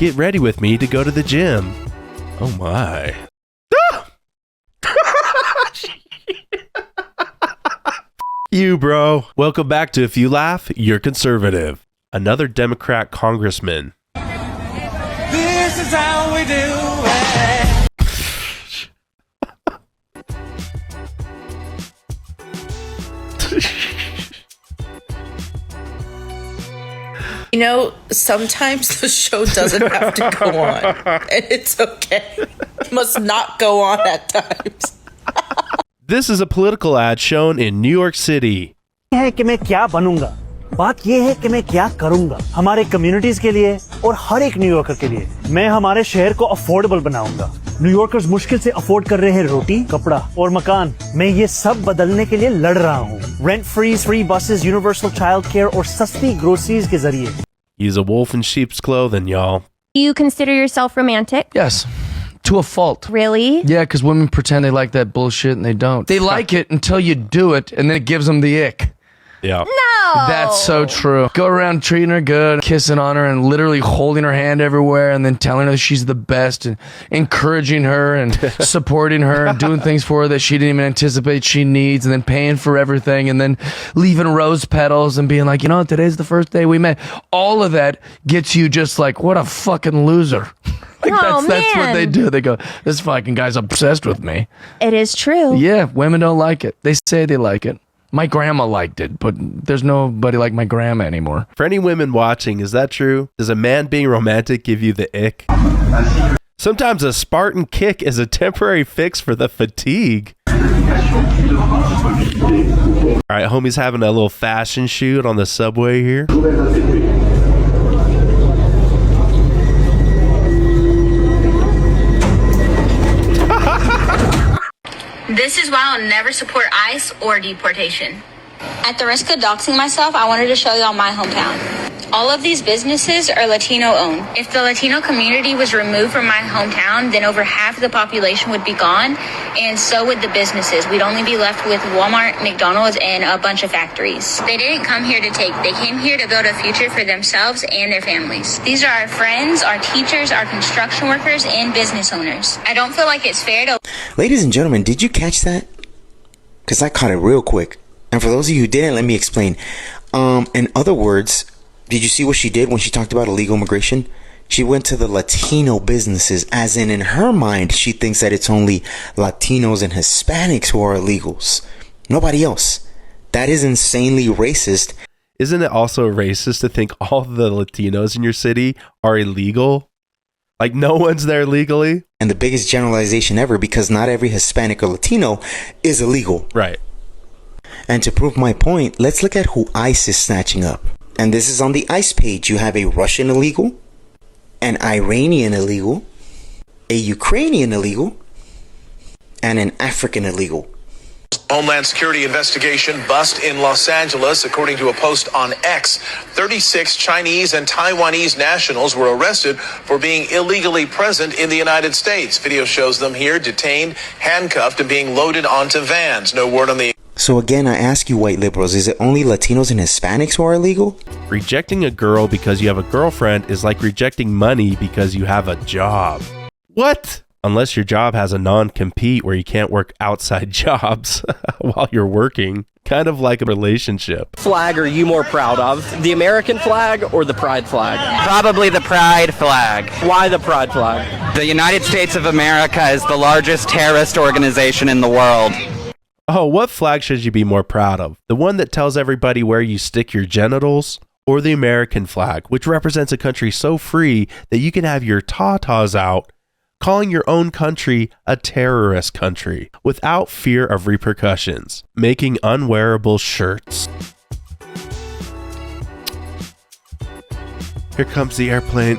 Get ready with me to go to the gym. Oh my. You, bro. Welcome back to If You Laugh, You're Conservative. Another Democrat congressman. This is how we do it. You know, sometimes the show doesn't have to go on, and it's okay. It must not go on at times. This is a political ad shown in New York City. है कि मैं क्या बनूंगा बात ये है कि मैं क्या करूंगा हमारे कम्युनिटीज के लिए और हर एक न्यूयॉर्कर के लिए मैं हमारे शहर को अफोर्डेबल बनाऊंगा न्यूयॉर्कर्स मुश्किल से अफोर्ड कर रहे हैं रोटी कपड़ा और मकान मैं ये सब बदलने के लिए लड़ रहा हूँ rent free buses universal child care और सस्ती ग्रोसरीज के जरिए He's a wolf in sheep's clothing, y'all. Do you consider yourself romantic? Yes. To a fault. Really? Yeah, because women pretend they like that bullshit and they don't. They like it until you do it, and then it gives them the ick. Yeah. No! That's so true. Go around treating her good, kissing on her, and literally holding her hand everywhere, and then telling her she's the best, and encouraging her, and supporting her, and doing things for her that she didn't even anticipate she needs, and then paying for everything, and then leaving rose petals, and being like, you know, today's the first day we met. All of that gets you just like, what a fucking loser. Like that's what they do. They go, this fucking guy's obsessed with me. It is true. Yeah, women don't like it. They say they like it. My grandma liked it, but there's nobody like my grandma anymore. For any women watching, is that true? Does a man being romantic give you the ick? Sometimes a Spartan kick is a temporary fix for the fatigue. All right, homie's having a little fashion shoot on the subway here. This is why I'll never support ICE or deportation. At the risk of doxing myself, I wanted to show y'all my hometown. All of these businesses are Latino owned. If the Latino community was removed from my hometown, then over half of the population would be gone, and so would the businesses. We'd only be left with Walmart, McDonald's, and a bunch of factories. They didn't come here to take. They came here to build a future for themselves and their families. These are our friends, our teachers, our construction workers, and business owners. I don't feel like it's fair to... Ladies and gentlemen, did you catch that? Because I caught it real quick. And for those of you who didn't, let me explain. In other words, did you see what she did when she talked about illegal immigration? She went to the Latino businesses, as in her mind, she thinks that it's only Latinos and Hispanics who are illegals. Nobody else. That is insanely racist. Isn't it also racist to think all the Latinos in your city are illegal? Like no one's there legally? And the biggest generalization ever, because not every Hispanic or Latino is illegal. Right. And to prove my point, let's look at who ICE is snatching up. And this is on the ICE page. You have a Russian illegal, an Iranian illegal, a Ukrainian illegal, and an African illegal. Homeland Security investigation bust in Los Angeles. According to a post on X, 36 Chinese and Taiwanese nationals were arrested for being illegally present in the United States. Video shows them here detained, handcuffed, and being loaded onto vans. No word on the... So again, I ask you white liberals, is it only Latinos and Hispanics who are illegal? Rejecting a girl because you have a girlfriend is like rejecting money because you have a job. What? Unless your job has a non-compete where you can't work outside jobs while you're working. Kind of like a relationship. Flag are you more proud of? The American flag or the pride flag? Probably the pride flag. Why the pride flag? The United States of America is the largest terrorist organization in the world. Oh, what flag should you be more proud of? The one that tells everybody where you stick your genitals? Or the American flag, which represents a country so free that you can have your tatas out, calling your own country a terrorist country without fear of repercussions, making unwearable shirts. Here comes the airplane.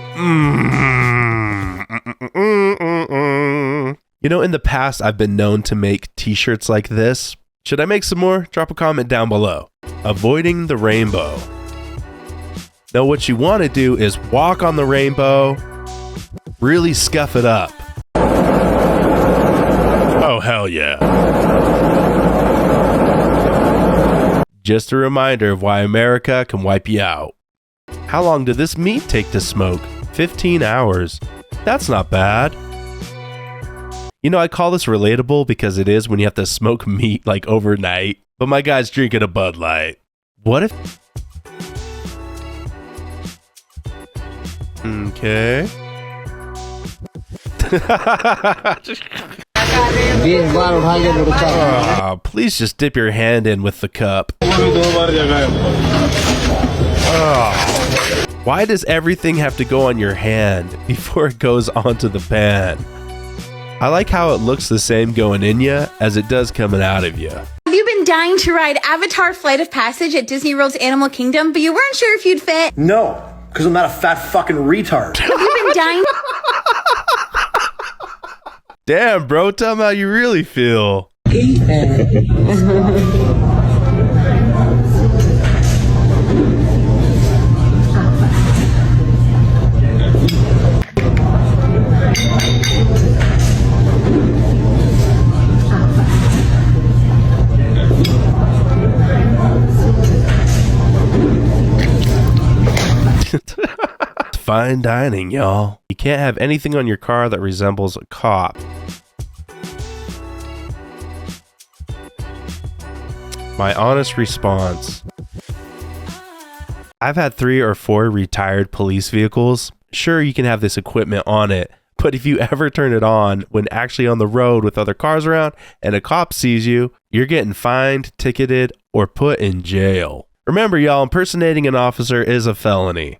You know, in the past, I've been known to make t-shirts like this. Should I make some more? Drop a comment down below. Avoiding the rainbow. Now, what you want to do is walk on the rainbow, really scuff it up. Oh, hell yeah. Just a reminder of why America can wipe you out. How long did this meat take to smoke? 15 hours. That's not bad. You know, I call this relatable because it is when you have to smoke meat like overnight, but my guy's drinking a Bud Light. What if... Okay. Oh, please just dip your hand in with the cup. Oh. Why does everything have to go on your hand before it goes onto the pan? I like how it looks the same going in ya as it does coming out of ya. Have you been dying to ride Avatar Flight of Passage at Disney World's Animal Kingdom, but you weren't sure if you'd fit? No, because I'm not a fat fucking retard. Have you been dying? Damn, bro, tell me how you really feel. Fine dining, y'all. You can't have anything on your car that resembles a cop. My honest response. I've had 3 or 4 retired police vehicles. Sure, you can have this equipment on it, but if you ever turn it on when actually on the road with other cars around and a cop sees you, you're getting fined, ticketed, or put in jail. Remember, y'all, impersonating an officer is a felony.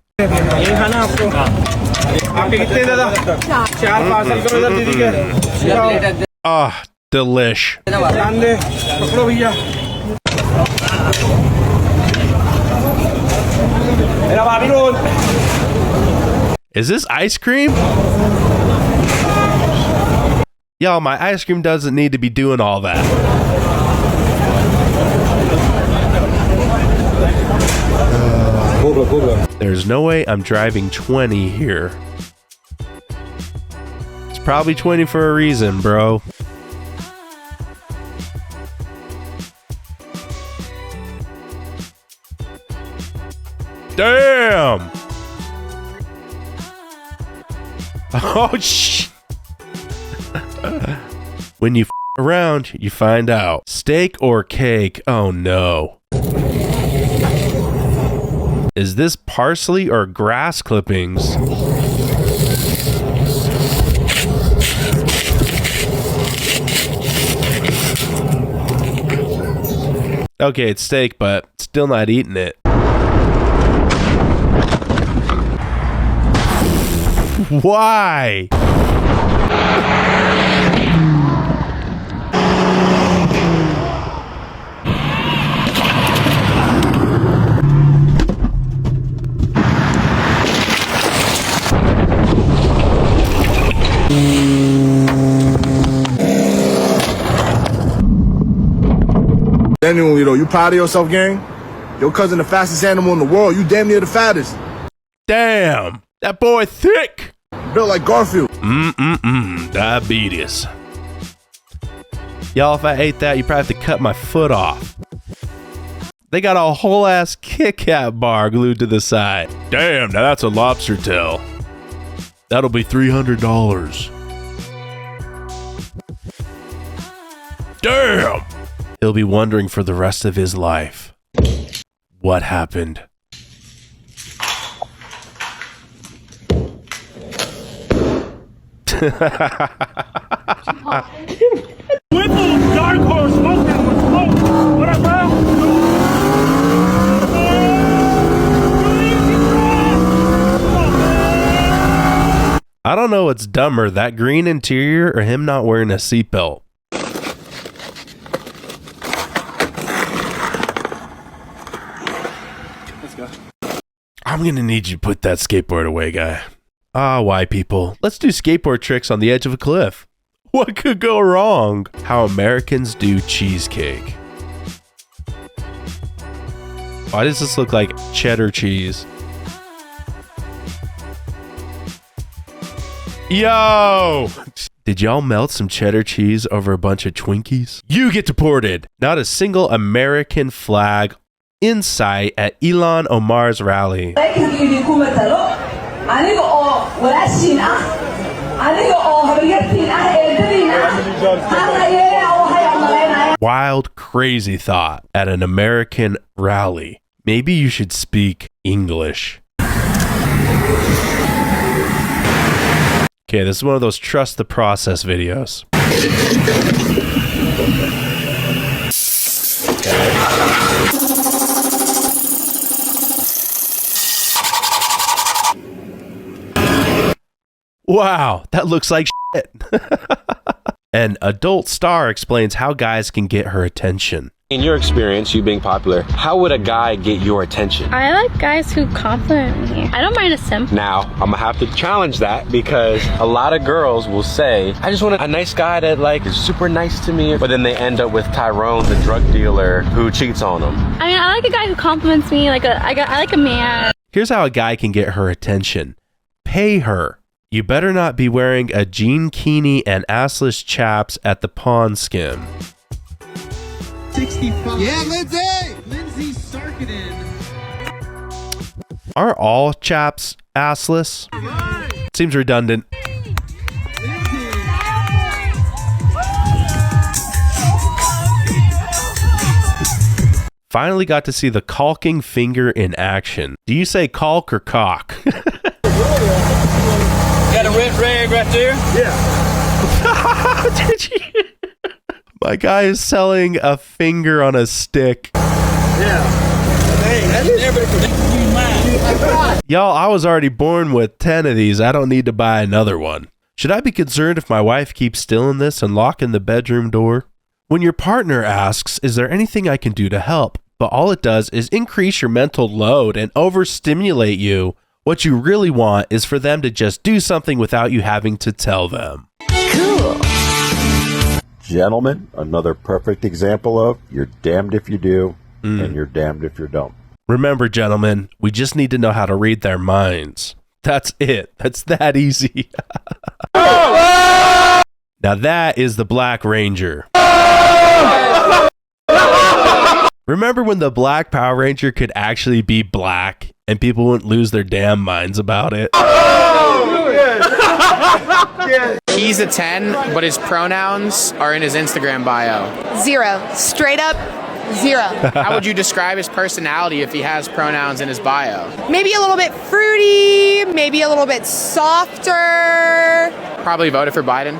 Ah, delish. Is this ice cream? Y'all, my ice cream doesn't need to be doing all that. There's no way I'm driving 20 here. It's probably 20 for a reason, bro. Damn! Oh, shit. When you around, you find out. Steak or cake? Oh, no. Is this parsley or grass clippings? Okay, it's steak, but still not eating it. Why? Genuinely, you proud of yourself, gang? Your cousin the fastest animal in the world. You damn near the fattest. Damn, that boy thick. Built like Garfield. Diabetes. Y'all, if I ate that, you probably have to cut my foot off. They got a whole ass Kit Kat bar glued to the side. Damn, now that's a lobster tail. That'll be $300. Damn! He'll be wondering for the rest of his life. What happened? I don't know what's dumber, that green interior or him not wearing a seatbelt. Let's go. I'm gonna need you to put that skateboard away, guy. Ah, white people. Let's do skateboard tricks on the edge of a cliff. What could go wrong? How Americans do cheesecake. Why does this look like cheddar cheese? Yo! Did y'all melt some cheddar cheese over a bunch of Twinkies? You get deported! Not a single American flag in sight at Ilhan Omar's rally. Wild, crazy thought at an American rally. Maybe you should speak English. Okay, this is one of those trust the process videos. Wow, that looks like shit. An adult star explains how guys can get her attention. In your experience, you being popular, how would a guy get your attention? I like guys who compliment me. I don't mind a simp. Now, I'm gonna have to challenge that because a lot of girls will say, I just want a nice guy that like is super nice to me, but then they end up with Tyrone, the drug dealer, who cheats on them. I mean, I like a guy who compliments me. I like a man. Here's how a guy can get her attention. Pay her. You better not be wearing a jean kini and assless chaps at the pawn skim. 65. Yeah, Lindsay! Lindsay Sarkinen. Are all chaps assless? Seems redundant. Finally got to see the caulking finger in action. Do you say caulk or cock? Got a red rag right there? Yeah. Did you? My guy is selling a finger on a stick. Yeah. Hey, that's never mine. Y'all, I was already born with 10 of these. I don't need to buy another one. Should I be concerned if my wife keeps stealing this and locking the bedroom door? When your partner asks, is there anything I can do to help? But all it does is increase your mental load and overstimulate you. What you really want is for them to just do something without you having to tell them. Cool. Gentlemen, another perfect example of you're damned if you do and you're damned if you don't. Remember, gentlemen, we just need to know how to read their minds. That's it. That's that easy. Now that is the Black Ranger. Remember when the Black Power Ranger could actually be black and people wouldn't lose their damn minds about it? He's a 10, but his pronouns are in his Instagram bio. 0. Straight up 0. How would you describe his personality if he has pronouns in his bio? Maybe a little bit fruity, maybe a little bit softer. Probably voted for Biden.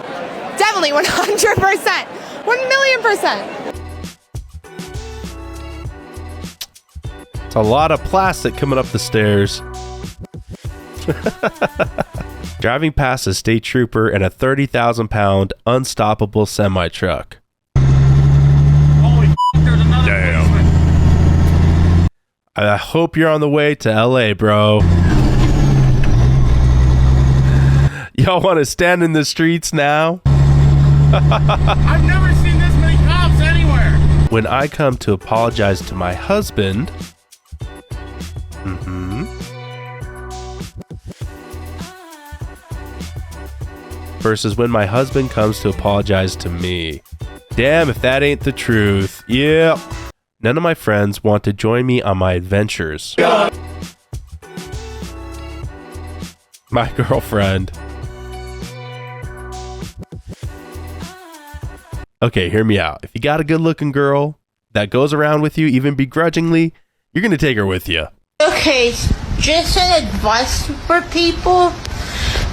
Definitely 100%. 1,000,000%. It's a lot of plastic coming up the stairs. Driving past a state trooper in a 30,000-pound unstoppable semi-truck. Damn. I hope you're on the way to LA, bro. Y'all want to stand in the streets now? I've never seen this many cops anywhere. When I come to apologize to my husband... versus when my husband comes to apologize to me. Damn if that ain't the truth. Yep. None of my friends want to join me on my adventures. My girlfriend. Okay, hear me out. If you got a good looking girl that goes around with you, even begrudgingly, you're going to take her with you. Okay, just an advice for people,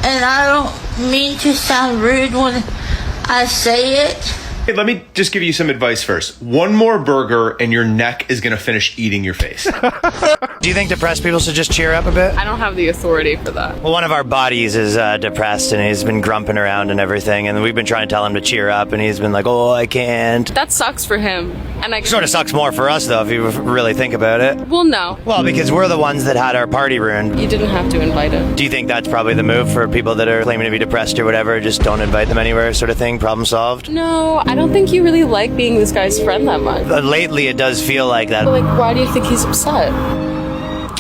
and I don't mean to sound rude when I say it. Hey, let me just give you some advice first. One more burger and your neck is going to finish eating your face. Do you think depressed people should just cheer up a bit? I don't have the authority for that. Well, one of our buddies is depressed and he's been grumping around and everything, and we've been trying to tell him to cheer up, and he's been like, oh, I can't. That sucks for him. And I Sort of sucks more for us, though, if you really think about it. Well, no. Well, because we're the ones that had our party ruined. You didn't have to invite him. Do you think that's probably the move for people that are claiming to be depressed or whatever? Just don't invite them anywhere, sort of thing? Problem solved? No, I don't think you really like being this guy's friend that much. Lately, it does feel like that. But, like, why do you think he's upset?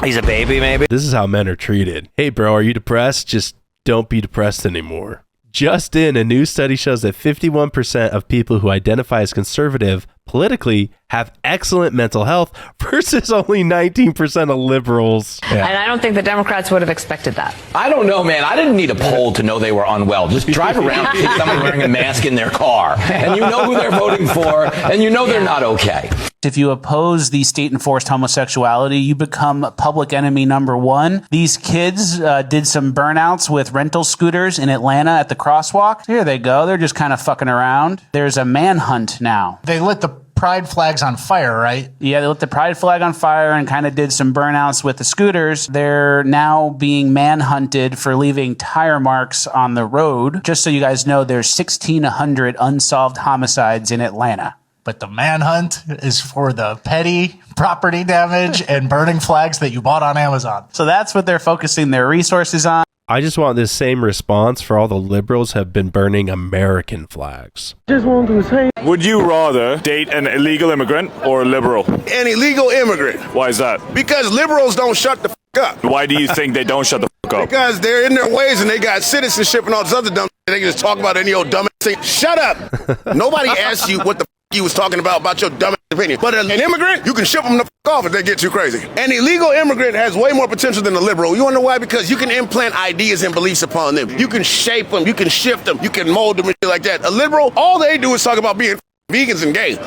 He's a baby, maybe? This is how men are treated. Hey, bro, are you depressed? Just don't be depressed anymore. Just in, a new study shows that 51% of people who identify as conservative politically have excellent mental health versus only 19% of liberals. And I don't think the Democrats would have expected that. I don't know, man. I didn't need a poll to know they were unwell. Just drive around and see somebody wearing a mask in their car, and you know who they're voting for, and you know they're not okay. If you oppose the state-enforced homosexuality, you become public enemy number one. These kids did some burnouts with rental scooters in Atlanta at the crosswalk. Here they go. They're just kind of fucking around. There's a manhunt now. They lit the pride flags on fire, right? Yeah, they lit the pride flag on fire and kind of did some burnouts with the scooters. They're now being manhunted for leaving tire marks on the road. Just so you guys know, there's 1,600 unsolved homicides in Atlanta. But the manhunt is for the petty property damage and burning flags that you bought on Amazon. So that's what they're focusing their resources on. I just want this same response for all the liberals have been burning American flags. Just want to say, would you rather date an illegal immigrant or a liberal? An illegal immigrant. Why is that? Because liberals don't shut the up. Why do you think they don't shut the up? Because they're in their ways and they got citizenship and all this other dumb shit. They can just talk about any old dumb thing. Shut up. Nobody asked you what the you was talking about your dumb opinion. But an immigrant, you can ship them the off if they get too crazy. An illegal immigrant has way more potential than a liberal. You want to know why? Because you can implant ideas and beliefs upon them. You can shape them. You can shift them. You can mold them and shit like that. A liberal, all they do is talk about being vegans and gay.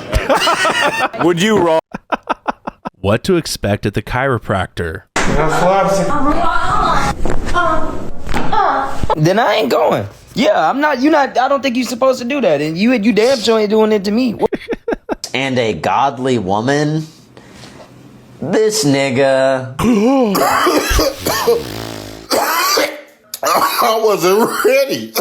Would you What to expect at the chiropractor? Then I ain't going. Yeah, I'm not. I don't think you're supposed to do that, and you damn sure ain't doing it to me. And a godly woman. This nigga. I wasn't ready.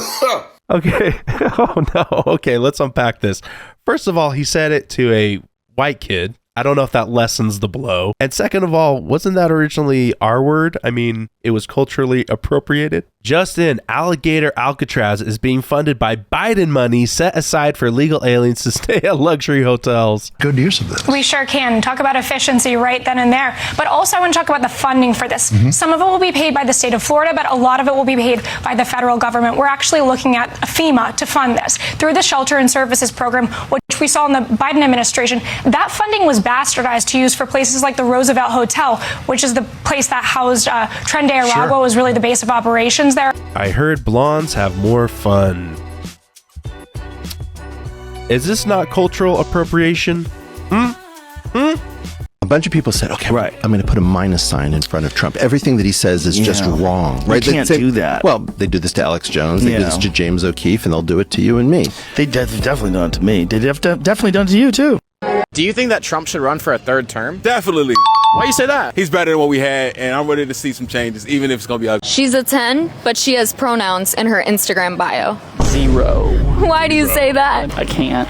Okay. Oh no. Okay, let's unpack this. First of all, he said it to a white kid. I don't know if that lessens the blow. And second of all, wasn't that originally our word? I mean, it was culturally appropriated. Just in, Alligator Alcatraz is being funded by Biden money set aside for illegal aliens to stay at luxury hotels. Good use of this. We sure can. Talk about efficiency right then and there. But also I want to talk about the funding for this. Some of it will be paid by the state of Florida, but a lot of it will be paid by the federal government. We're actually looking at FEMA to fund this through the Shelter and Services Program, which we saw in the Biden administration. That funding was bastardized to use for places like the Roosevelt Hotel, which is the place that housed Tren de Aragua, was really the base of operations there. I heard blondes have more fun. Is this not cultural appropriation? A bunch of people said, okay, right, I'm going to put a minus sign in front of Trump. Everything that he says is just wrong. Right? They can't do that. Well, they do this to Alex Jones. They do this to James O'Keefe, and they'll do it to you and me. They've definitely done it to me. They've definitely done it to you, too. Do you think that Trump should run for a third term? Definitely. Why you say that? He's better than what we had, and I'm ready to see some changes, even if it's going to be ugly. She's a 10, but she has pronouns in her Instagram bio. 0. Why do you say that? I can't.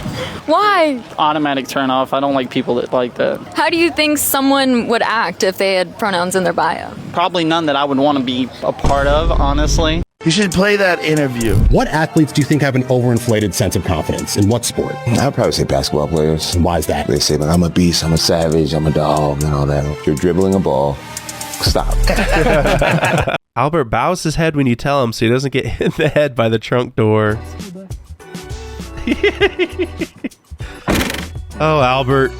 Why? Automatic turn off. I don't like people that like that. How do you think someone would act if they had pronouns in their bio? Probably none that I would want to be a part of, honestly. You should play that interview. What athletes do you think have an overinflated sense of confidence? In what sport? I'd probably say basketball players. And why is that? They say, like, I'm a beast, I'm a savage, I'm a dog, and all that. If you're dribbling a ball, stop. Albert bows his head when you tell him so he doesn't get hit in the head by the trunk door. Oh, Albert.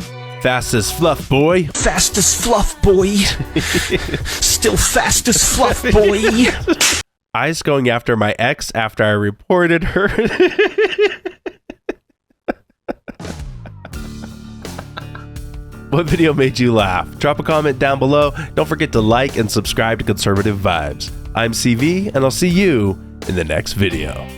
Fast as fluff, boy. Fast as fluff, boy. Still fast as fluff, boy. I's going after my ex after I reported her. What video made you laugh? Drop a comment down below. Don't forget to like and subscribe to Conservative Vibes. I'm CV, and I'll see you in the next video.